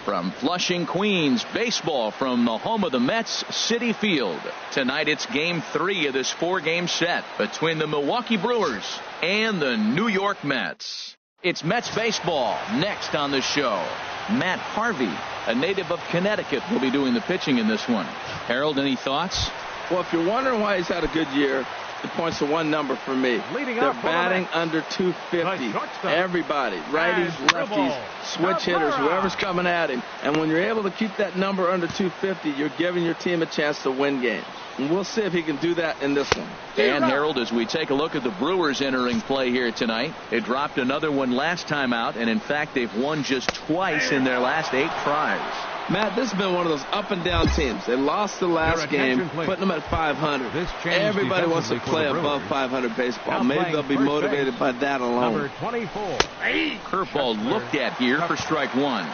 From Flushing, Queens, baseball from the home of the Mets, Citi Field. Tonight it's Game 3 of this 4-game set between the Milwaukee Brewers and the New York Mets. It's Mets baseball next on the show. Matt Harvey, a native of Connecticut, will be doing the pitching in this one. Harold, any thoughts? Well, if you're wondering why he's had a good year, it points to one number for me. They're batting under 250. Everybody, righties, lefties, switch hitters, whoever's coming at him. And when you're able to keep that number under 250, you're giving your team a chance to win games. And we'll see if he can do that in this one. And Harold, as we take a look at the Brewers entering play here tonight, they dropped another one last time out, and in fact they've won just twice in their last 8 tries. Matt, this has been one of those up and down teams. They lost the last game, putting them at 500. Everybody wants to play above 500 baseball. Maybe they'll be motivated by that alone. Number 24. Curveball looked at here for strike 1.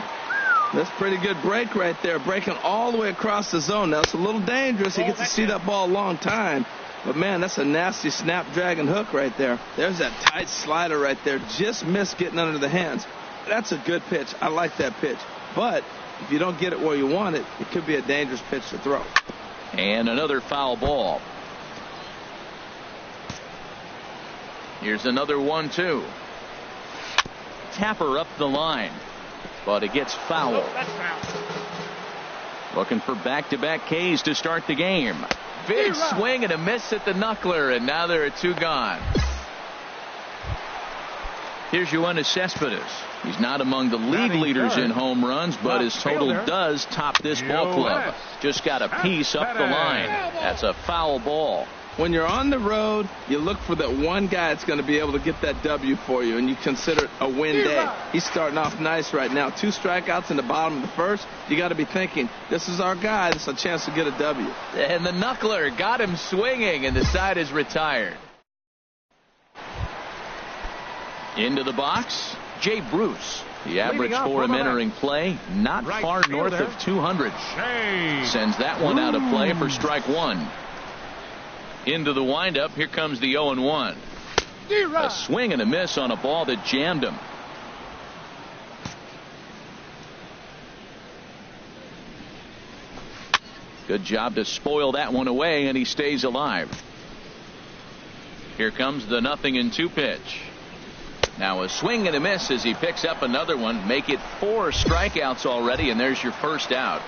That's a pretty good break right there, breaking all the way across the zone. Now, it's a little dangerous. He gets to see that ball a long time. But, man, that's a nasty snapdragon hook right there. There's that tight slider right there. Just missed getting under the hands. That's a good pitch. I like that pitch. But if you don't get it where you want it, it could be a dangerous pitch to throw. And another foul ball. Here's another 1-2. Tapper up the line, but it gets foul. Looking for back-to-back Ks to start the game. Big swing and a miss at the knuckler, and now there are 2 gone. Here's Yoenis Cespedes. He's not among the league leaders in home runs, but his total does top this ball club. Just got a piece up the line. That's a foul ball. When you're on the road, you look for that one guy that's going to be able to get that W for you, and you consider it a win day. He's starting off nice right now. 2 strikeouts in the bottom of the first. You got to be thinking, this is our guy. This is a chance to get a W. And the knuckler got him swinging, and the side is retired. Into the box, Jay Bruce. The average for him entering play, not far north of 200. Sends that one out of play for strike 1. Into the windup, here comes the 0-1. A swing and a miss on a ball that jammed him. Good job to spoil that one away, and he stays alive. Here comes the 0-2 pitch. Now a swing and a miss as he picks up another one. Make it 4 strikeouts already, and there's your first out.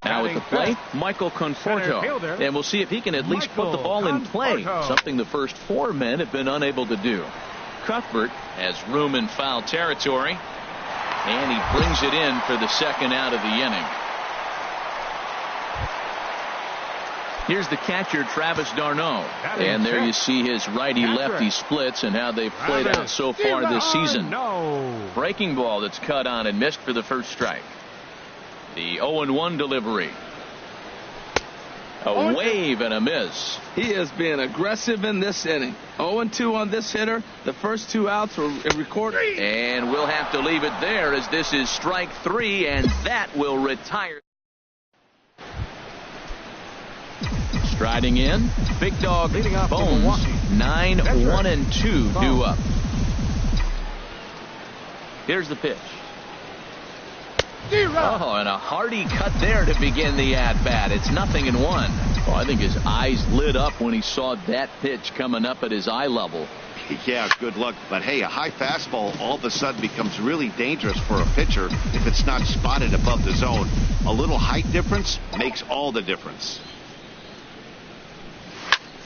Now at the plate, Michael Conforto. And we'll see if he can at least put the ball in play, something the first 4 men have been unable to do. Cuthbert has room in foul territory, and he brings it in for the second out of the inning. Here's the catcher, Travis d'Arnaud. And there you see his righty-lefty splits and how they've played out so far this season. Breaking ball that's cut on and missed for the first strike. The 0-1 delivery. A wave and a miss. He is being aggressive in this inning. 0-2 on this hitter. The first 2 outs were recorded. And we'll have to leave it there as this is strike 3, and that will retire. Striding in, Big Dog Bones. 9-1-2 due up. Here's the pitch. Oh, and a hearty cut there to begin the at-bat. It's 0-1. Oh, I think his eyes lit up when he saw that pitch coming up at his eye level. Yeah, good luck. But, hey, a high fastball all of a sudden becomes really dangerous for a pitcher if it's not spotted above the zone. A little height difference makes all the difference.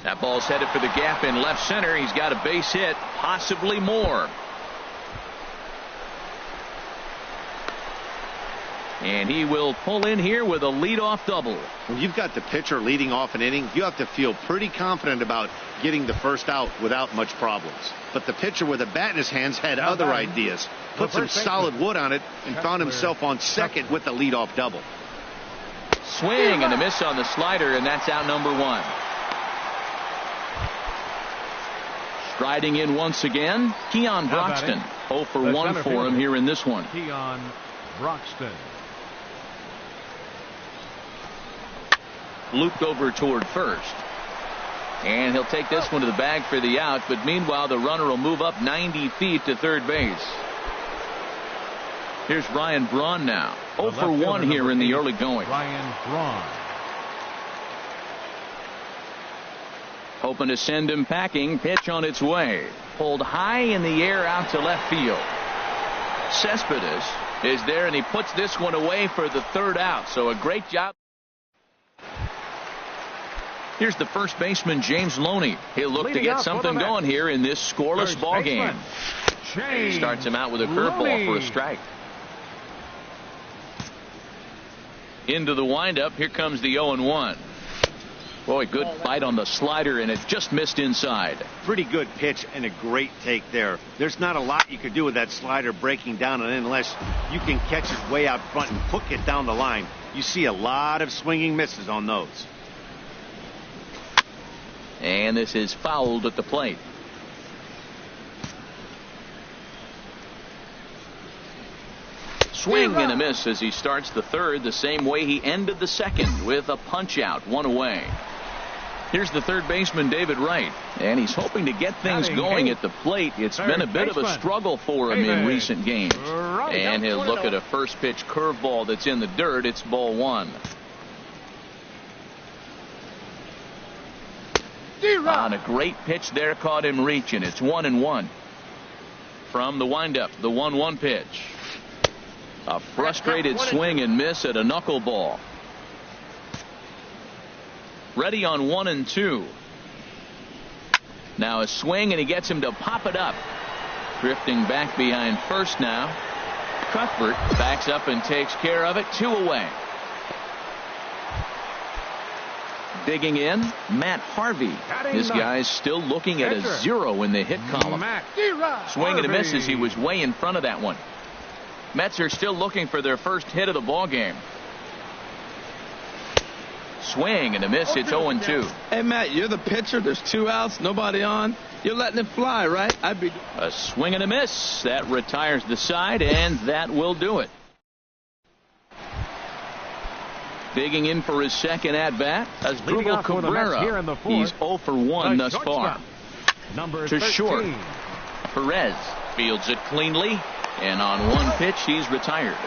That ball's headed for the gap in left center. He's got a base hit, possibly more. And he will pull in here with a leadoff double. When you've got the pitcher leading off an inning, you have to feel pretty confident about getting the first out without much problems. But the pitcher with a bat in his hands had other ideas. Put some solid wood on it and found himself on second with the leadoff double. Swing and a miss on the slider, and that's out number 1. Striding in once again, Keon Broxton. 0 for 1 for him here in this one. Keon Broxton. Looped over toward first. And he'll take this one to the bag for the out, but meanwhile the runner will move up 90 feet to third base. Here's Ryan Braun now. 0 for 1 here in the early going. Ryan Braun. Hoping to send him packing. Pitch on its way. Pulled high in the air out to left field. Cespedes is there, and he puts this one away for the third out. So a great job. Here's the first baseman, James Loney. He'll look to get something going here in this scoreless ball game. He starts him out with a curveball for a strike. Into the windup. Here comes the 0-1. Boy, good bite on the slider, and it just missed inside. Pretty good pitch and a great take there. There's not a lot you could do with that slider breaking down and unless you can catch it way out front and hook it down the line. You see a lot of swinging misses on those. And this is fouled at the plate. Swing and a miss as he starts the third the same way he ended the second with a punch out, 1 away. Here's the third baseman, David Wright, and he's hoping to get things going at the plate. It's been a bit of a struggle for him in recent games. And he'll look at a first pitch curveball that's in the dirt. It's ball 1. On a great pitch there, caught him reaching. It's 1-1. From the windup, the 1-1 pitch. A frustrated swing and miss at a knuckleball. Ready on 1-2. Now a swing, and he gets him to pop it up. Drifting back behind first now. Cuthbert backs up and takes care of it. 2 away. Digging in, Matt Harvey. This guy's still looking at a 0 in the hit column. Swing and a miss as he was way in front of that one. Mets are still looking for their first hit of the ball game. Swing and a miss. It's 0-2. Hey, Matt, you're the pitcher. There's 2 outs, nobody on. You're letting it fly, right? A swing and a miss. That retires the side, and that will do it. Digging in for his second at-bat, Asdrubal Cabrera. He's 0 for 1 thus far. To short. Perez fields it cleanly, and on 1 pitch, he's retired.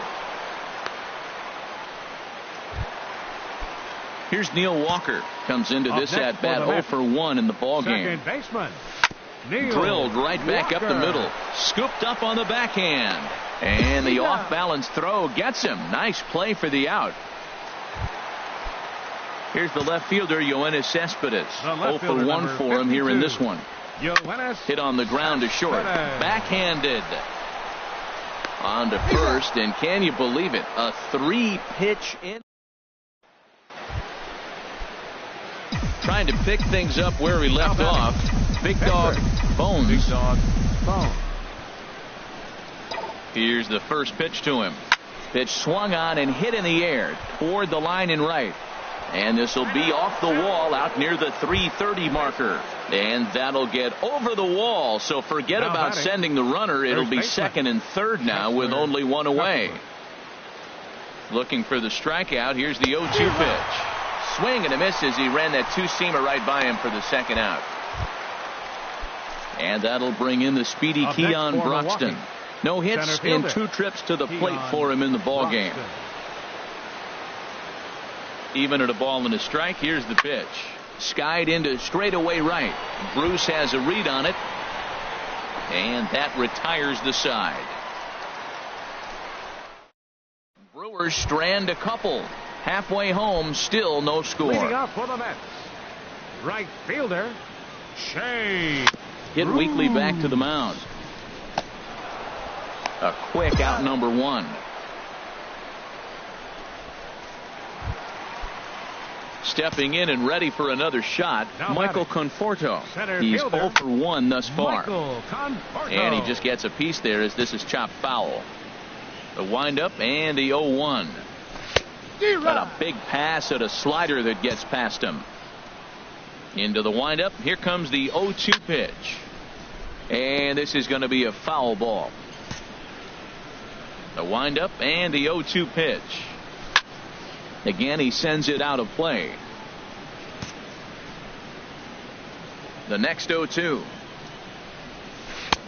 Here's Neil Walker. Comes into this at-bat 0 for 1 in the ball game. Drilled right back up the middle. Scooped up on the backhand. And the off-balance throw gets him. Nice play for the out. Here's the left fielder, Yoenis Cespedes. 0 for 1 for him here in this one. Hit on the ground to short. Backhanded. On to first, and can you believe it? A 3-pitch in. Trying to pick things up where he left off. Big Dog Bones. Here's the first pitch to him. Pitch swung on and hit in the air toward the line and right. And this will be off the wall out near the 330 marker. And that'll get over the wall. So forget about sending the runner. It'll be second and third now with only 1 away. Looking for the strikeout. Here's the 0-2 pitch. Swing and a miss as he ran that 2-seamer right by him for the second out. And that'll bring in the speedy Keon Broxton. No hits in 2 trips to the plate for him in the ball game. Even at a ball and a strike, here's the pitch. Skied into straightaway right. Bruce has a read on it. And that retires the side. Brewers strand a couple. Halfway home, still no score. Leading up for the Mets, right fielder, Shea. Hit Weekly back to the mound. A quick out, number 1. Stepping in and ready for another shot, Michael Conforto. He's 0 for 1 thus far. And he just gets a piece there as this is chopped foul. The windup and the 0-1. Got a big pass at a slider that gets past him. Into the windup. Here comes the 0-2 pitch. And this is going to be a foul ball. The windup and the 0-2 pitch. Again, he sends it out of play. The next 0-2.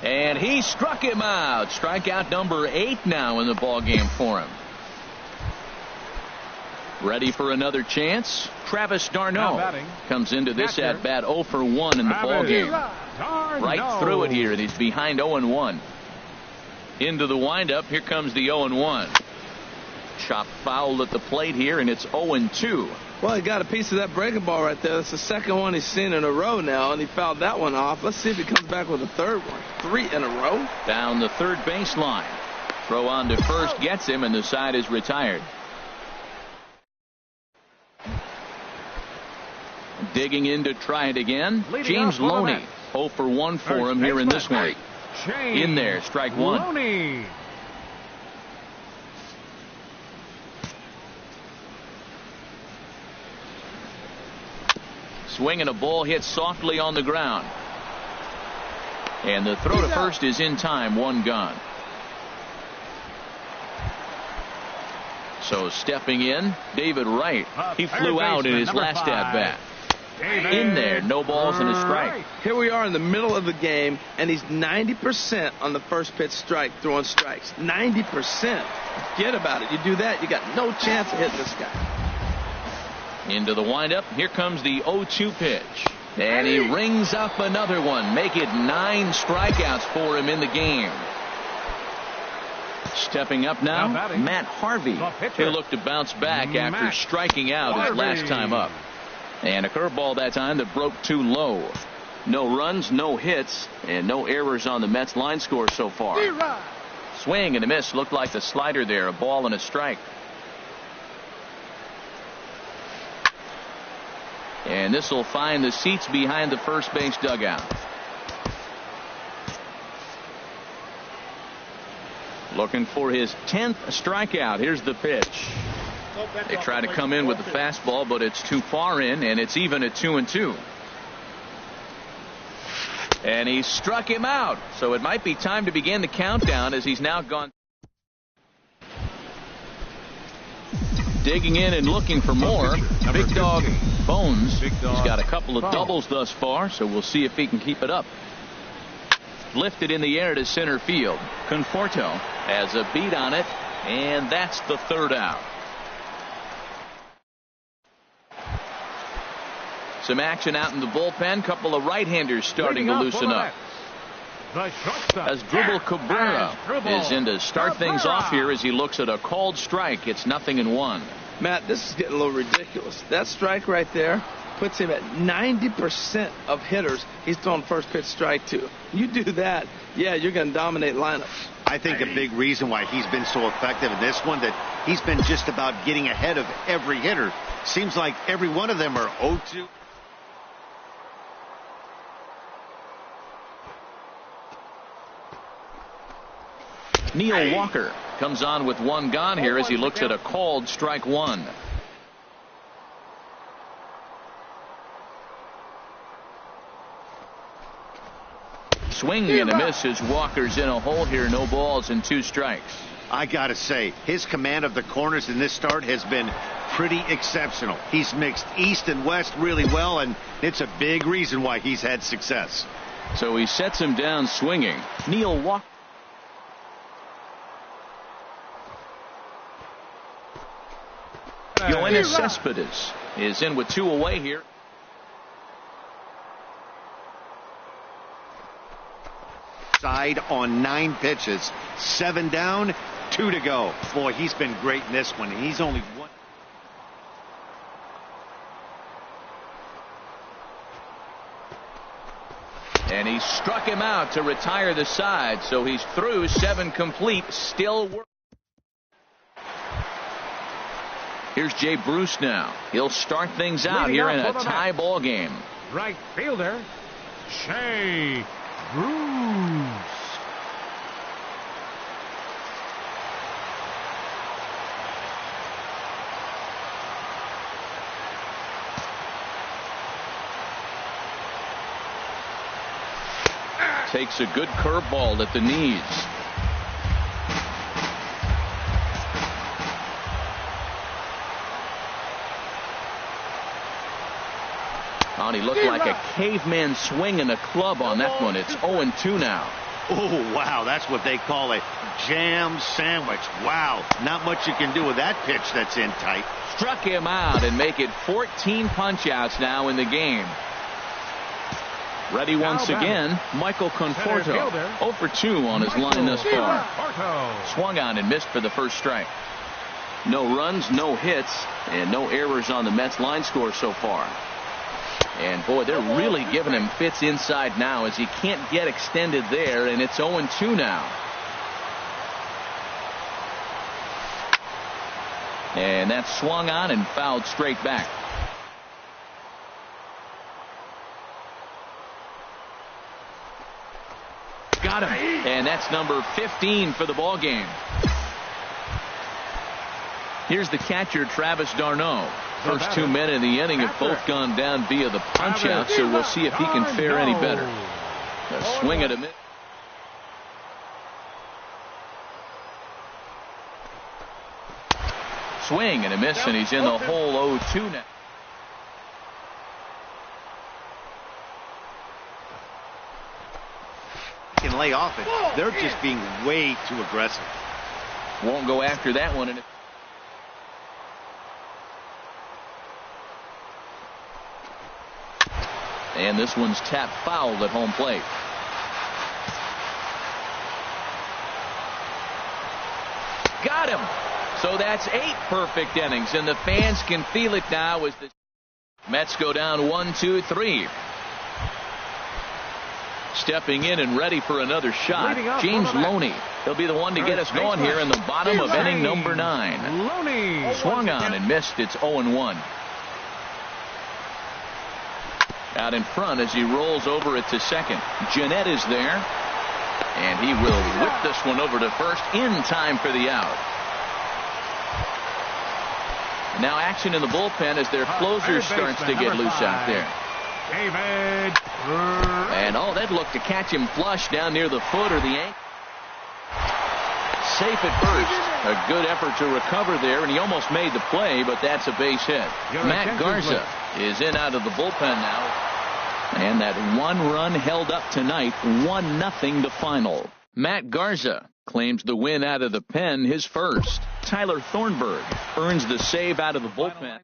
And he struck him out. Strikeout number 8 now in the ball game for him. Ready for another chance? Travis d'Arnaud comes into this at bat 0 for 1 in the ball game. Right through it here, and he's behind 0-1. Into the windup. Here comes the 0-1. Chop foul at the plate here, and it's 0-2. Well, he got a piece of that breaking ball right there. That's the second one he's seen in a row now, and he fouled that one off. Let's see if he comes back with a third one. 3 in a row. Down the third baseline. Throw on to first gets him, and the side is retired. Digging in to try it again. James Loney. 0 for 1 for him here in this one. In there, strike 1. Loney. Swinging a ball hit softly on the ground. And the throw to first is in time. 1 gone. So stepping in, David Wright. He flew out in his last at bat. In there, no balls and a strike. Here we are in the middle of the game, and he's 90% on the first pitch strike, throwing strikes. 90%. Forget about it. You do that, you got no chance of hitting this guy. Into the windup. Here comes the 0-2 pitch. And he rings up another one. Make it 9 strikeouts for him in the game. Stepping up now, Matt Harvey. He'll look to bounce back after striking out his last time up. And a curveball that time that broke too low. No runs, no hits, and no errors on the Mets line score so far. Swing and a miss. Looked like the slider there. A ball and a strike. And this will find the seats behind the first base dugout. Looking for his 10th strikeout. Here's the pitch. They try to come in with the fastball, but it's too far in, and it's even at 2-2. And he struck him out. So it might be time to begin the countdown as he's now gone. Digging in and looking for more. Big Dog Bones. He's got a couple of doubles thus far, so we'll see if he can keep it up. Lifted in the air to center field. Conforto has a beat on it, and that's the third out. Some action out in the bullpen. Couple of right-handers starting to loosen up. As Dribble Cabrera is in to start things off here as he looks at a called strike. It's 0-1. Matt, this is getting a little ridiculous. That strike right there puts him at 90% of hitters he's thrown first pitch strike to. You do that, yeah, you're going to dominate lineups. I think a big reason why he's been so effective in this one, that he's been just about getting ahead of every hitter. Seems like every one of them are 0-2. Neil Walker comes on with 1 gone here as he looks at a called strike 1. Swing and a miss as Walker's in a hole here. No balls and 2 strikes. I gotta say, his command of the corners in this start has been pretty exceptional. He's mixed east and west really well, and it's a big reason why he's had success. So he sets him down swinging. Neil Walker. Yoenis Cespedes is in with 2 away here. Side on 9 pitches, 7 down, 2 to go. Boy, he's been great in this one. He's only 1. And he struck him out to retire the side. So he's through 7 complete. Still working. Here's Jay Bruce now. He'll start things out here in a tie ball game. Right fielder, Jay Bruce. Takes a good curveball at the knees. He looked like a caveman swinging a club on that one. It's 0-2 now. Oh, wow, that's what they call a jam sandwich. Wow, not much you can do with that pitch that's in tight. Struck him out and make it 14 punch-outs now in the game. Ready once again, Michael Conforto. 0 for 2 on his line thus far. Swung on and missed for the first strike. No runs, no hits, and no errors on the Mets line score so far. And boy, they're really giving him fits inside now as he can't get extended there, and it's 0-2 now. And that's swung on and fouled straight back. Got him. And that's number 15 for the ball game. Here's the catcher, Travis d'Arnaud. First 2 men in the inning have both gone down via the punch-out, so we'll see if he can fare any better. A swing at a miss. Swing and a miss, and he's in the hole 0-2 now. Can lay off it. They're just being way too aggressive. Won't go after that one. And this one's tapped foul at home plate. Got him. So that's 8 perfect innings, and the fans can feel it now as the Mets go down 1-2-3. Stepping in and ready for another shot, James Loney. He'll be the one to get us going here in the bottom of inning number 9. Loney swung on and missed. It's 0-1. Out in front as he rolls over it to second. Jeanette is there, and he will whip this one over to first in time for the out. Now action in the bullpen as their closer starts to get loose out there. David. And oh, that looked to catch him flush down near the foot or the ankle. Safe at first. A good effort to recover there, and he almost made the play, but that's a base hit. Matt Garza is in out of the bullpen now. And that one run held up tonight, 1-0 the final. Matt Garza claims the win out of the pen, his first. Tyler Thornburg earns the save out of the bullpen.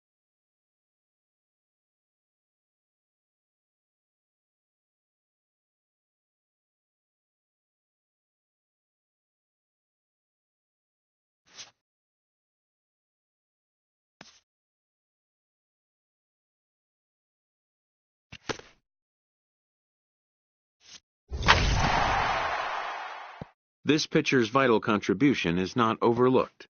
This pitcher's vital contribution is not overlooked.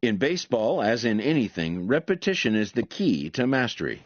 In baseball, as in anything, repetition is the key to mastery.